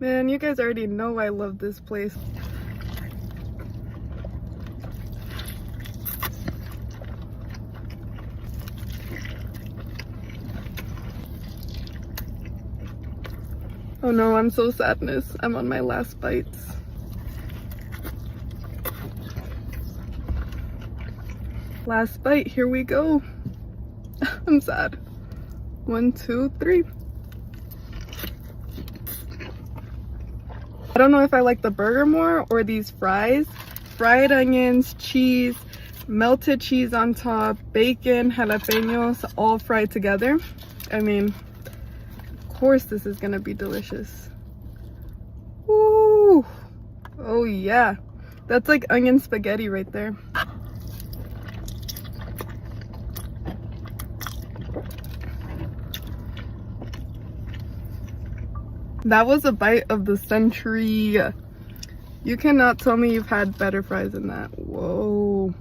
Man, you guys already know I love this place. Oh no, I'm so sadness. I'm on my last bites. Last bite, here we go. I'm sad. 1, 2, 3. I don't know if I like the burger more or these fries. Fried onions, cheese, melted cheese on top, bacon, jalapenos, all fried together. I mean, of course this is gonna be delicious. Woo! Oh yeah. That's like onion spaghetti right there. That was a bite of the century. You cannot tell me you've had better fries than that. Whoa.